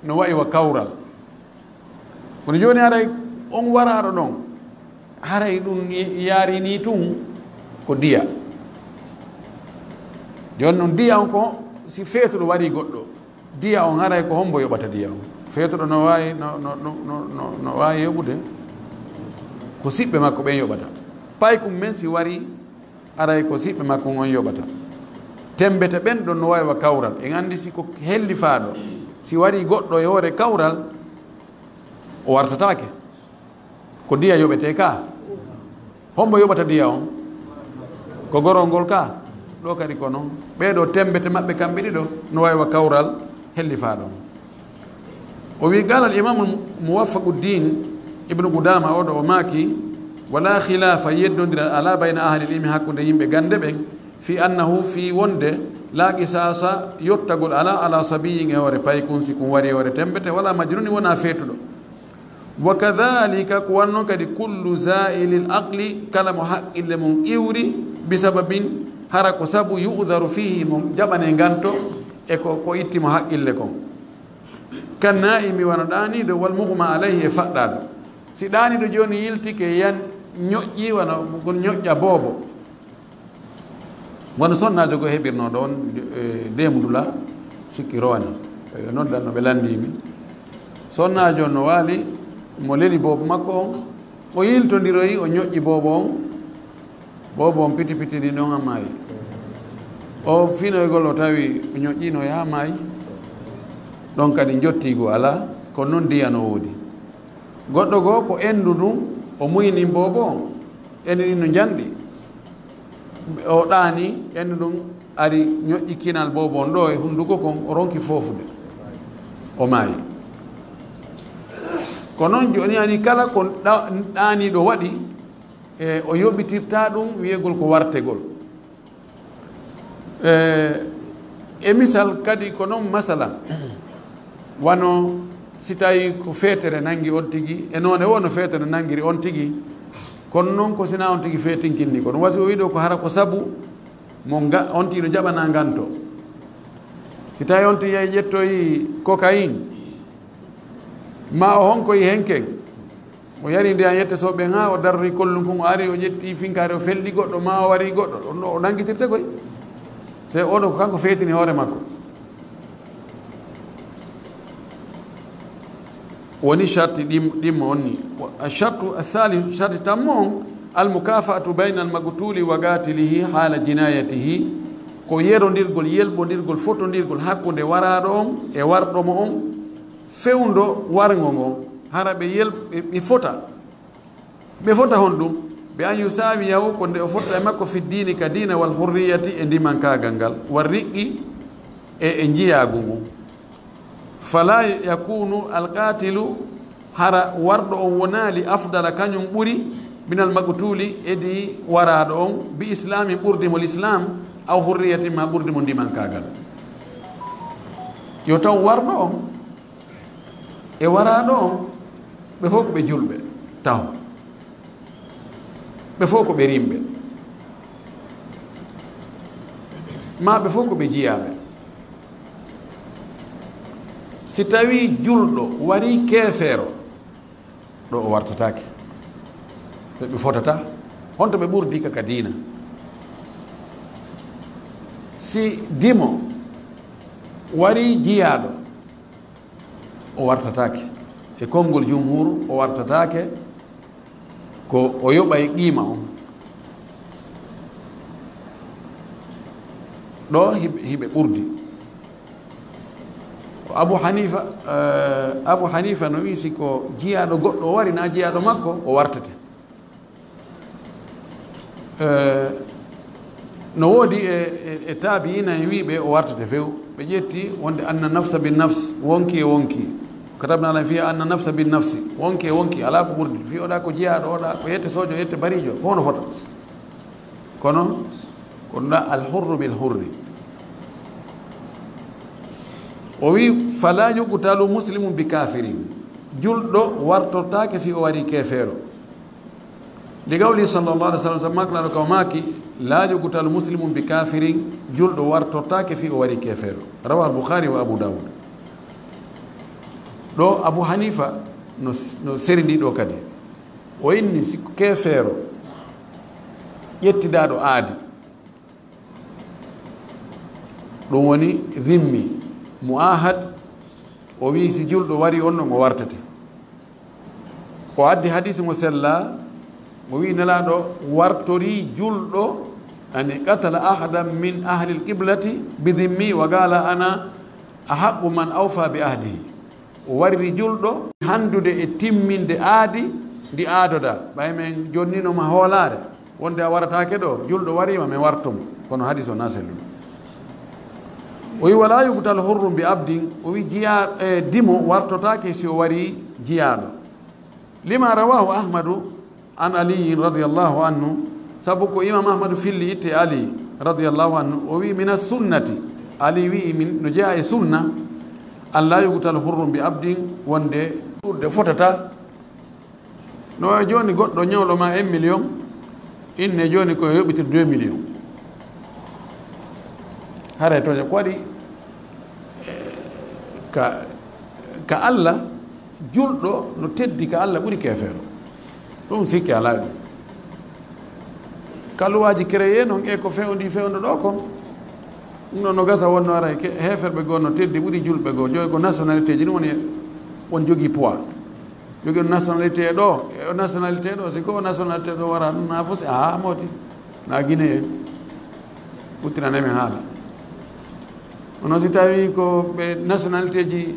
no wayi wa kawral kono joni haray on waraɗo ɗon haray ɗum yarini tun ko diya joni noon diya on ko si feetuɗo wari goɗɗo diya on haray ko hombo yoɓata diya on feetuɗo no wawi yoɓude ko siɓɓe makko ɓen yoɓata paykum men si wari aray ko siɓɓe makko on yoɓata tembete ɓen ɗon no wawi wa kawral en andi si ko helli faaɗo si wari goɗɗo e hoore kawral o wartatake ko diya yoɓete ka hombo yoɓata diya on ko gorol ngol ka ɗo kadi ko noon ɓeɗo tembete maɓɓe kamɓe ɗiɗo no wawi wa kawral helli faaɗo o wi qala al imamu muwaffaquddin ibnu qudama oɗo o maaki wala khilafa yeddodira ala bayna ahli l ilmi hakkude yimɓe gande ɓen fi annahu fi wonde la qisasa yottagol ala sabiyin e hoore paykun si kum wari e hoore tembete wala majnuni wona feetuɗo wa kadhalika ko wannoon kadi kullu zaili l aqli kala mo haqqille mum iwri bisababin hara ko sabu yu'daru fihi mo jaɓane ganto e ko ittimo haqqille kon kan naimi wano ɗaniɗo wal muhma alayhi e faɗɗaɗo si ɗaniɗo joni yiltike yan ñoƴƴi wano gon ñoƴƴa boobo wono sonnajo go heɓirnoɗo on demdula sikki rowani noddan no ɓe landimi sonnajo no waali mo leli boobo makko on o yiltodiroyi o ñoƴƴi boobo on piti ɗi noon ha maayi o finoygol o tawi o ñoƴƴino ha maayi ɗon kadi jottigo ala ko noon ndiyano woodi goɗɗo goo ko endu ndun o muyni boobo on endu ɗin no janɗi o ɗaani endu ɗum ari ñoƴƴi kinal boobo on ɗo e hunnduko kon o ronki foofude o maayi ko noon joni ani kala ko ɗaaniɗo waɗi e o yoɓitirta ɗum wiyegol ko wartegol e misal kadi ko noon masala wano si tawi ko feetere nangi on tigi e noon e wono feetere nangiri on tigi kono noon ko sina on tigi feetinkinni ko ɗum wasi o wiɗo ko hara ko sabu mo on tigi no jaɓana nganto si tawi on tigi yahi ƴettoyi cocaine ma o honkoyi henken o yari ndiyan yette soɓe ha o darri kollum kon o ari o ƴetti finkare o felɗi goɗɗo ma o wari goɗɗo o nanguitirte koy se oɗo ko kanko feetini hoore makko woni sharti ɗimmo on ni shartu athali sharti tammo on almukafatu bayna almagtuli wa gatilihi haala jinayatihi ko yerodirgol yelɓodirgol fotodirgol hakkude waraɗo on e warɗomo on fewndo wargo ngon hara ɓe fota hon ɗum ɓe an yusawiyahu ko nde o fotta e makko fi dini ka dina wal hurriyati e ndimankagal ngal wa riqqi e jiyagu ngun fala yakunu alqatilu hara warɗo on wonali afdala kañum ɓuri min almaqtuli edi waraɗo on bi islami ɓurdimo l'islam aw hurriyati ma ɓurdimo ndimankagal yo taw warɗo on e waraɗo on ɓe fof ko ɓe julɓe taw ɓe fof ko ɓe rimɓe ma ɓe fof ko ɓe jiyaɓe si tawi julɗo wari keefeero ɗo o wartatake ɓe fotata honto ɓe ɓurdi kaka diina si dimo wari jiyaɗo o wartatake e konngol jumhur o wartatake ko o yoɓa e qiima on ɗo hiɓe ɓurdi Abu Hanifa no wi siko jiyaɗo goɗɗo o wari na jiyaɗo makko o wartete no woodi e tabiina e wiɓe o wartete few ɓe ƴetti wonde anna nafsa bin nafs wonki e wonki katabna ala fiya anna nafsa bin nafsi wonki e wonki ala ko ɓurdi fi oɗa ko jiyaɗo oɗa o yette sojo yette barijo fof no fota kono ko ɗa alhurru bil hurri o wi fala yuqtalu muslimu bi kafirin julɗo wartortake fi o wari kefeero li gawli sallallahu alih w sallam sa maklaɗo kaw maki la yuqtalu muslimu bi kafirin julɗo wartortake fi o wari kefeero rawa al-Bukhari wa Abu Dawud ɗo Abu Hanifa no serindi ɗo kadi o inni si kefeero ƴettidaɗo aadi ɗum woni zimmi muahad o wi si julɗo wari on ɗon o wartete o addi hadise mo sella o wi nelaɗo wartori julɗo ani qatala ahadan min ahli lqiblati bidimmi wa gala ana ahaqu man awfa bi ahdihi o warri julɗo handude e timminde aadi ndi aadoda ɓay men jonninoma hoolare wonde a waratake ɗo julɗo warima min wartomo kono hadis o na selluɗo o wi wala yuqtal hurrum bi abdin o wi jiya dimo wartotake si o wari jiyaɗo lima rawahu ahmadu an aliyin radiallahu anhu sabu ko imam ahmadu filli itte ali radiallahu anhu o wi min assunnati ali wi min no jeeya e sunna an la yuqtal hurrum bi abdin wonde ɓurde fotata no joni goɗɗo ñawɗoma 1 million inne joni koye yoɓitir 2 million hare toje ko waɗi ka Allah julɗo no teddi ka Allah ɓuri kefeero ɗum sikki ala ɗum kaluwaji créé noon e ko fewndi fewndo ɗo kon ɗum ɗon no gasa wonno ara heferɓe goo no teddi ɓuri julɓe goo joyi ko nationalité ji ɗum woni won jogui poids jogui ɗo nationalité ɗo e nationalité ɗo si ko o nationalité ɗo wara ɗum na fof a moti na Guinée en ɓuttinanemi haala ono si tawi ko ɓe nationalité ji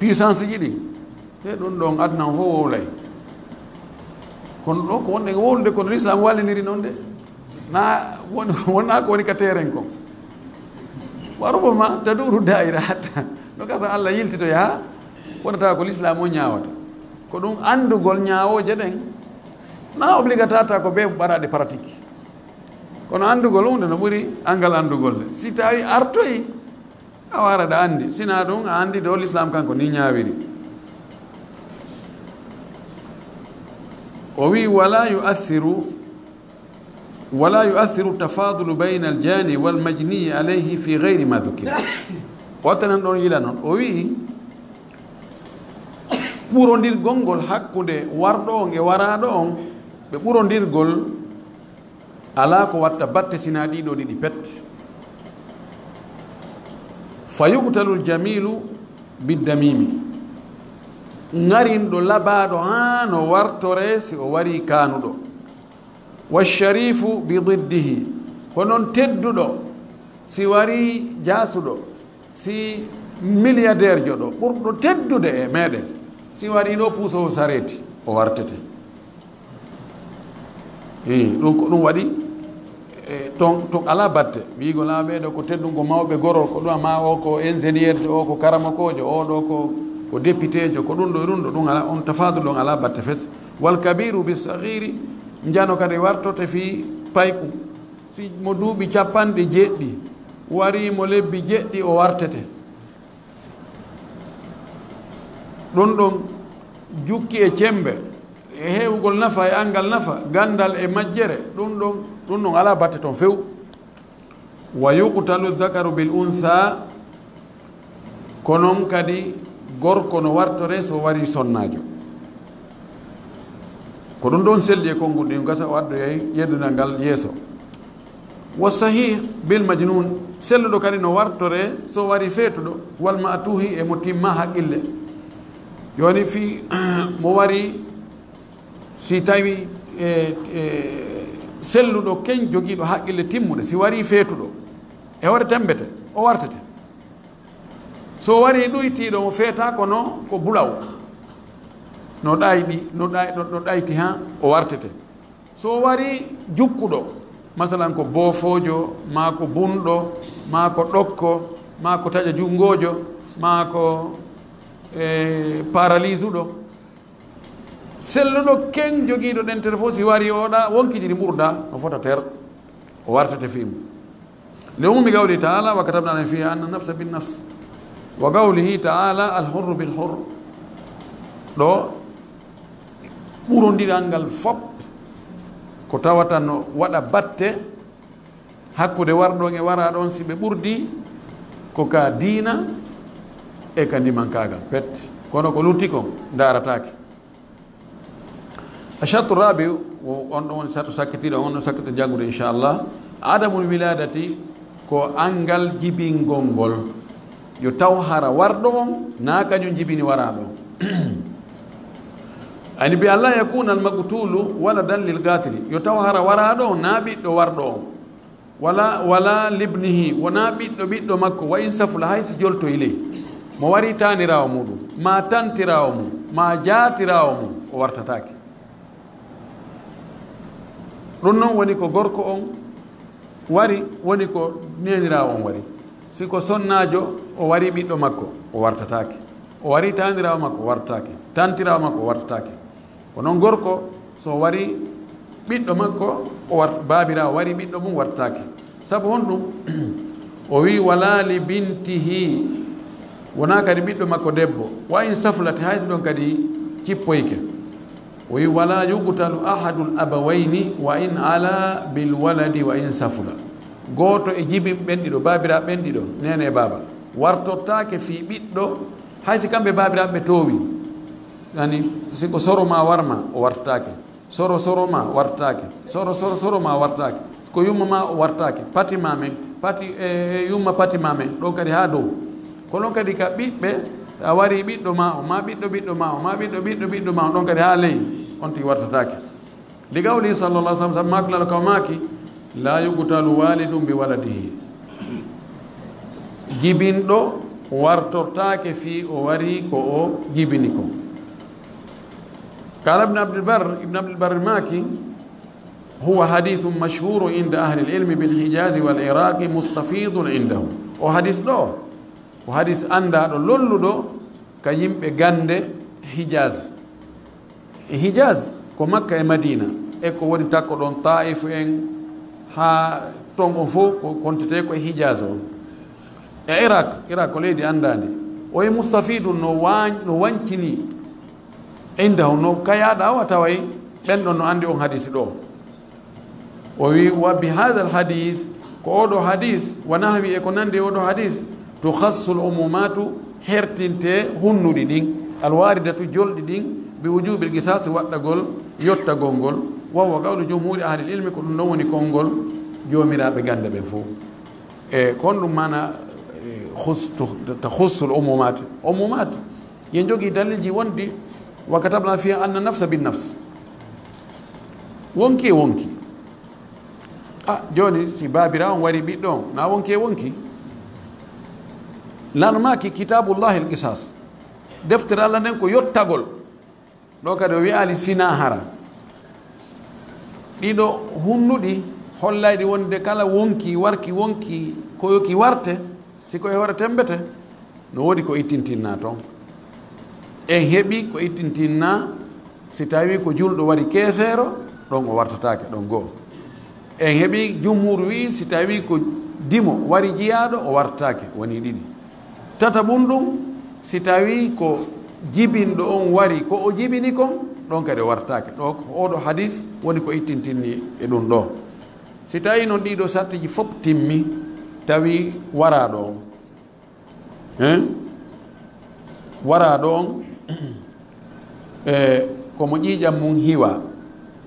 puissance ji ɗi te ɗum ɗon aduna o fof wowlay kono ɗo ko wonɗe wowlude kono l'islam walliniri noon de na wonna ko woni ka terrain kon warubama taduru daira hatta no gasa Allah yiltitoy ha wonata ko l'islam o ñawata ko ɗum andugol ñawoje ɗen na obligatata ko ɓe ɓaɗaɗe pratique kono andugol hunde no ɓuri angal andugol de si tawi artoyi a waraɗa andi sina ɗum a andi do l'islam kanko ni ñawiri o wi wala yu'athiru tafadulu bayna aljani walmajniyi alayhi fi gayri ma dhukira wattanan ɗon yila noon o wi ɓurodirgol ngol hakkude warɗo on e waraɗo on ɓe ɓurodirgol ala ko watta batte sina ɗiɗo ɗiɗi pet fa yuqtalu ljamilu biddamimi ngarinɗo labaɗo ha no wartore si o wari kanuɗo washarifu bi diddihi ko noon tedduɗo si wari jasuɗo si milliardaire jo ɗo ɓurɗo teddude e meɗen si wari ɗo puusowo sareti o wartete ɗum ko ɗum waɗi ton ala batte wiigo laaɓeɗo ko teddungo mawɓe gorol ko ɗum ma o ko ingénieur o ko karamakojo oɗo ko député jo ko ɗum ɗo ɗum ɗo ɗum ala on tafadu ɗon ala batte fes wal kabiru bi sahiri jano kadi wartote fi payku si mo duuɓi 90 wari mo lebbi 7 o wartete ɗum ɗon jukki e cembe e heewugol nafa e angal nafa gandal e majjere ɗum ɗon ala batte toon few wa yuqtalu dhakaru bil untha ko noon kadi gorko no wartore so wari sonnajo ko ɗum ɗon selli e konngol ɗin gasa o addoyay yeddunal ngal yeeso wa sahih bil majnun selluɗo kadi no wartore so wari feetuɗo walma a tuhi e mo timma haqqille yoni fi mo wari si tawi selluɗo ken jogiiɗo haqqille timmuɗe si wari feetuɗo e hoore tembete o wartete so wari ɗuytiɗo mo feeta kono ko bulaw no ɗayti ha o wartete so wari jukkuɗo masalan ko boofojo ma ko bunɗo ma ko ɗokko ma ko taƴa junngojo ma ko paralyse uɗo selluɗo ken jogiiɗo ɗentere fof si wari oɗa wonkijiri ɓurda o fota ter o wartete fiimu لأم قوله تعالى وكتبنا عليه فيها أن النفس بالنفس وقوله تعالى الحر بالحر ɗo ɓurondirangal fop ko tawata no waɗa batte hakkude warɗon e wara ɗon si ɓe ɓurdi ko ka diina e ka ndimankagal pet kono ko lutti kon daratake achattu rabi on ɗon woni sattu sakkitiɗo on ɗon sakkito jaggude inchallah adamul wiladati ko angal jibingol ngol yo taw hara warɗo on na kañum jibini waraɗo ani bi allah yakuna al maqtulu waladan lil qatili yo taw hara waraɗo na ɓiɗɗo warɗo on wala libnihi wona ɓiɗɗo makko wa in safula haysi joltoyi ley mo wari tanirawo muɗum ma tantirawo mum ma jaatirawo mum o wartatake ɗum noon woni ko gorko on wari woni ko nenirawo on wari siko sonnajo o wari ɓiɗɗo makko o wartatake o wari tanirawo makko o wartatake tantirawo makko o wartatake onon gorko so wari ɓiɗɗo makko babirawo wari ɓiɗɗo mum wartatake sabu honɗum o wi wala li bintihi wona kadi ɓiɗɗo makko debbo wa in saflati hayso ɗon kadi cippoyke o wi wala yugtalu ahadul abawayni wa in ala bil waladi wa in safula goto e jibi ɓenɗiɗo babiraɓe ɓenɗiɗo nene e baba wartottake fi ɓiɗɗo haysi kamɓe babiraɓe towi yani siko soro ma warma o wartatake soro ma wartatake soro ma wartatake ko yumma ma o wartatake patima men pati yumma patima men ɗon kadi ha dow kono kadi ka ɓiɓɓe sa wari ɓiɗɗo ma o ma ɓiɗɗo ma o ma ɓiɗɗo ma o ɗon kadi ha ley on tigi wartatake li gawli sallallah sallam sabu maklala kaw maki la yugtalu walidum bi waladihi jibinɗo wartortake fi o wari ko o jibini ko قال ابن عبد البر الماكي هو حديث مشهور عند أهل العلم بالحجاز والعراق مستفيض عندهم وحديث دو وحديث أندا دو لولو دو كيم بغاندة حجاز ko makka e madina e ko woni takko ɗon taif en ha ton on fof ko kontete ko hijaz on e iraq ko leydi andandi o e mustafidu no wancini indahu no kayaɗa wa taway ɓenɗon no andi on hadisi ɗo o wi wa bi hada al hadith ko oɗo hadis wa nahwi e ko nandi oɗo hadis tukhassu l umumatu hertinte hunnuɗi ɗin alwaridatu jolɗi ɗin bi wujubil qisas waɗɗagol yottagol ngol wawa qawlu jumhuri ahli ilmi ko ɗum ɗon woni konngol jomiraɓe gande ɓen fof e kon ɗum mana tahussul umumat yen jogui dalilji wondi wa katabna fiha anna nafsa bin nafs wonki e wonki joni si babira on wari ɓiɗɗo on na wonki e wonki lanmaki kitabullahi l qisas deftere allah nden ko yottagol ɗo kadi o wiyali sina hara ɗiɗo hunnuɗi hollayɗi wonde kala wonki warki wonki koyoki warte siko e hoore tembete no woodi ko ittintinna toon en heeɓi ko ittintinna si tawi ko julɗo wari keefeero ɗon o wartatake ɗon goo en heeɓi jumhur wi si tawi ko dimo wari jiyaɗo o wartatake woni ɗiɗi tata ɓum ɗum si tawi ko jibinɗo on wari ko o jibini kon ɗon kadi o wartatake ɗo oɗo hadis woni ko ittintinni e ɗum ɗo si tawi noon ɗiɗo sartiji fof timmi tawi waraɗo on waraɗo on e komo ƴiiƴam mum hiwa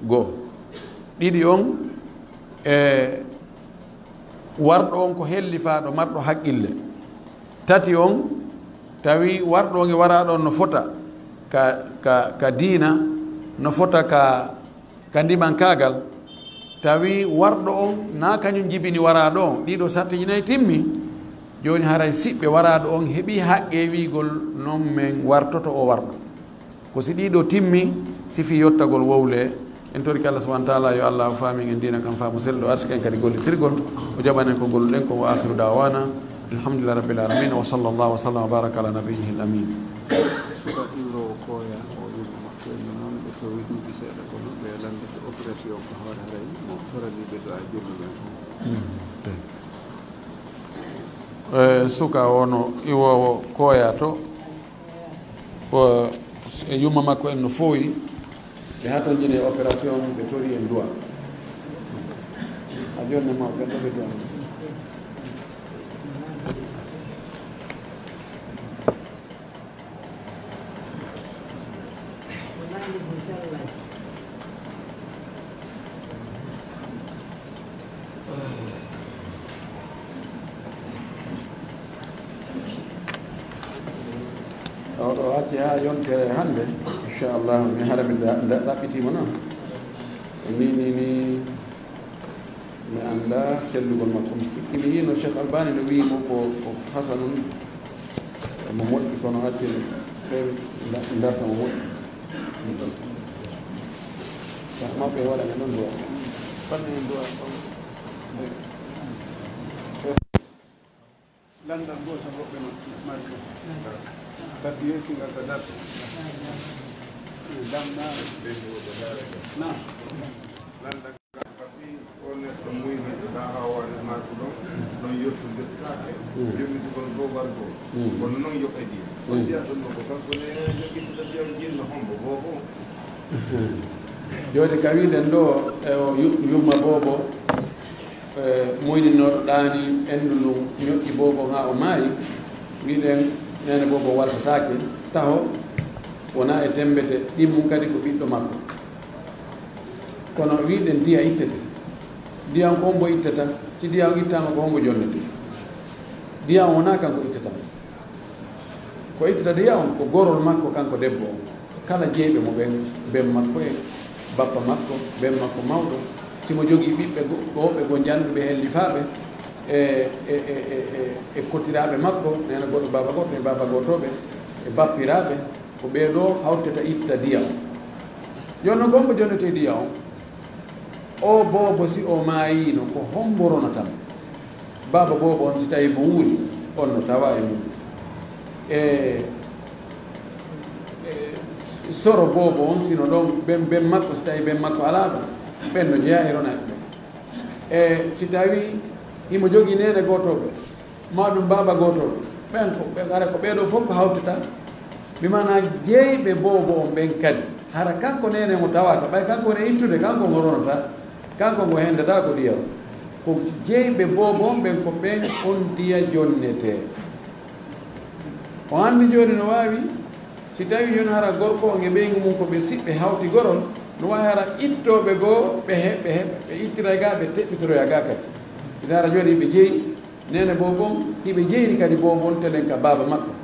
goo ɗiɗi on e warɗo on ko hellifaɗo marɗo haqqille tati on tawi warɗo on e waraɗo on no fota ka diina no fota ka ndimankagal tawi warɗo on na kañum jibini waraɗo on ɗiɗo sartiji nayyi timmi joni haray siɓɓe waraɗo on heeɓi haqqe wiigol noon min wartoto o warɗo ko si ɗiɗo timmi sifi yottagol wowle en toriki Allah subhanahu wa ta'ala yo Allah faami en dina kam faamu selɗo arsika en kadi gollitirgol o jaɓanen ko golluɗen ko wa akhiru dawana alhamdulillah rabbil alamin wa sallallahu wa sallam wa baraka ala nabiyyihi al amin suka iwrowo koya o yimɓe makko en noon ɓe tawi ɗuuɓi seeɗa kono ɓe landete opération ko hoore haray mo toraniɓe ɗo a jollumen suka wono iwowo koya to ko e yumma makko en no fooyi ɓe ha toon jini opération ɓe tori en duwa a jonni ma ɓen ɗo ɓe duwa oɗo acci ha yontere hannde inchallah mi hara mi ɗaɓɓitima noon ni mi anda sellugol makko mi sikki mi yino Cheikh Albani no wimo ko hasanun mo moƴƴi kono acci darta mo moƴƴi maɓɓe waɗane ɗon duwa fanne en duwa landal goto hoɓɓe no marke kadi yettingal ko darta damna na landal kadi o neɗɗo muyniɗo ta ha waɗe marque ɗon noon yettodirtake jomidi kon dogal go kono noon yoɓedi o jiya ɗum no ko kanko ne joguitoɗo ndiyam jinno hombo bobo joni ka wiɗen ɗo e o yumma bobo moyninoɗo ɗaani endu ndu ñoƴƴi bobo ha o maayi wiɗen nene bobo waltatake taho wona e tembete ɗimmum kadi ko ɓiɗɗo makko kono wiɗen ndiya ittete ndiyam ko hombo ittata si ndiyam ittama ko hombo jonnete ndiyam wona kanko ittatama ko ittata ndiyam ko gorol makko kanko debbo o kala jeyɓe mo ɓen makko e bappa makko ɓen makko mawɗo simo jogii ɓiɓɓe ɓoɓe go janduɓe hellifaɓe e kottiraɓe makko nena goɗɗo baba goto e baba gotoɓe e bappiraɓe ko ɓeeɗo hawtata itta diya o jonno gombo jonnete diya o bobo si o maayino ko homboronotam baba bobo on si tawi mo wuuri on no tawa e mum soro bobo on sino ɗon ɓen makko si tawi ɓen makko ala ɗon ɓen no jeeya e ronaɓe ɓe si tawi himo jogii nene gotoɓe maɗum baba gotoɓe ɓen ko ɓe ara ko ɓeeɗo fof ko hawtata mimana jeeyɓe bobo on ɓen kadi hara kanko nene mo tawata ɓay kanko wone ittude kanko ngo ronata kanko ngo hendata ko ndiya ko jeeyɓe bobo on ɓen ko ɓen on ndiya jonnete o anndi joni no wawi si tawi joni hara gorko on e ɓeygu mum ko ɓe siɓɓe hawti gorol no wawi hara ittoɓe goo ɓe heɓɓe ittira ga ɓe teɓɓitoroya ga kadi si hara joni ɓe jeeyi nene bobon hiɓe jeyri kadi bobon telen ka baba makko